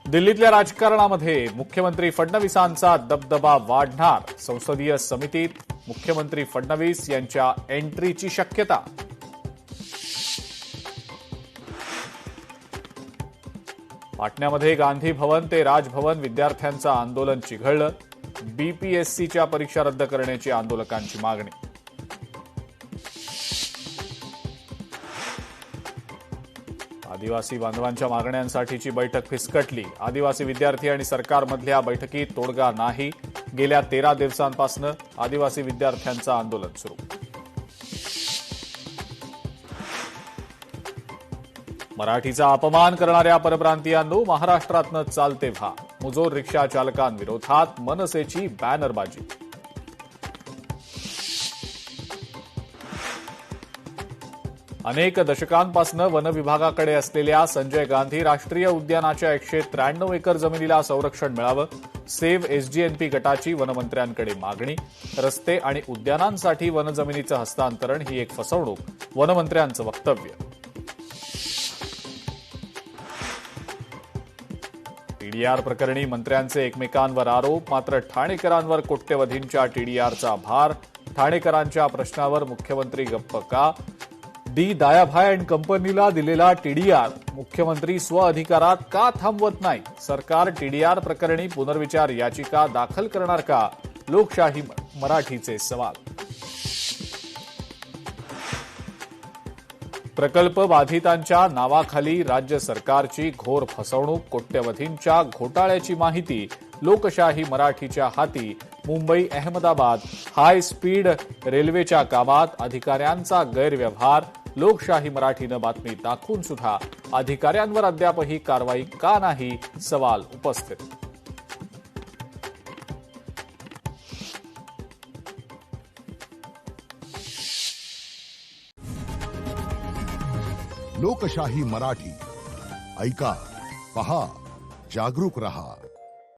दिल्लीतल्या राजकारणामध्ये मुख्यमंत्री फडणवीसांचा दबदबा वाढणार. संसदीय समितीत मुख्यमंत्री फडणवीस यांच्या एंट्रीची शक्यता. पाटण्यामध्ये गांधी भवन ते राजभवन विद्यार्थ्यांचं आंदोलन चिघळलं. बीपीएससीच्या परीक्षा रद्द करण्याची आंदोलकांची मागणी. आदिवासी बांधवांच्या मागण्यांसाठीची बैठक फिसकटली. आदिवासी विद्यार्थी आणि सरकारमधल्या बैठकीत तोडगा नाही. गेल्या 13 दिवसांपासून आदिवासी विद्यार्थ्यांचं आंदोलन सुरू. मराठीचा अपमान करणाऱ्या परप्रांतीयांनो महाराष्ट्रातनं चालते व्हा. मुजोर रिक्षा चालकांविरोधात मनसेची बॅनरबाजी. अनेक दशकांपासून वन विभागाकडे असलेल्या संजय गांधी राष्ट्रीय उद्यानाच्या 193 एकर जमिनीला संरक्षण मिळावं. सेव्ह एसजीएनपी गटाची वनमंत्र्यांकडे मागणी. रस्ते आणि उद्यानांसाठी वनजमिनीचं हस्तांतरण ही एक फसवणूक, वनमंत्र्यांचं वक्तव्य. टीडीआर प्रकरणी मंत्र्यांचे एकमेकांवर आरोप. मात्र ठाणेकरांवर कोट्यवधींच्या टीडीआरचा भार. ठाणेकरांच्या प्रश्नावर मुख्यमंत्री गप्प का? डी दायाभाय अँड कंपनीला दिलेला टीडीआर मुख्यमंत्री स्वअधिकारात का थांबवत नाही? सरकार टीडीआर प्रकरणी पुनर्विचार याचिका दाखल करणार का? लोकशाही मराठीचे सवाल. प्रकल्प बाधितांच्या नावाखाली राज्य सरकारची घोर फसवणूक. कोट्यवधींच्या घोटाळ्याची माहिती लोकशाही मराठीच्या हाती. मुंबई अहमदाबाद हाय स्पीड रेल्वेच्या कामात अधिकाऱ्यांचा गैरव्यवहार. लोकशाही मराठीनं बातमी दाखवून सुद्धा अधिकाऱ्यांवर अद्यापही कारवाई का नाही? सवाल उपस्थित. लोकशाही मराठी ऐका, पहा, जागरूक रहा.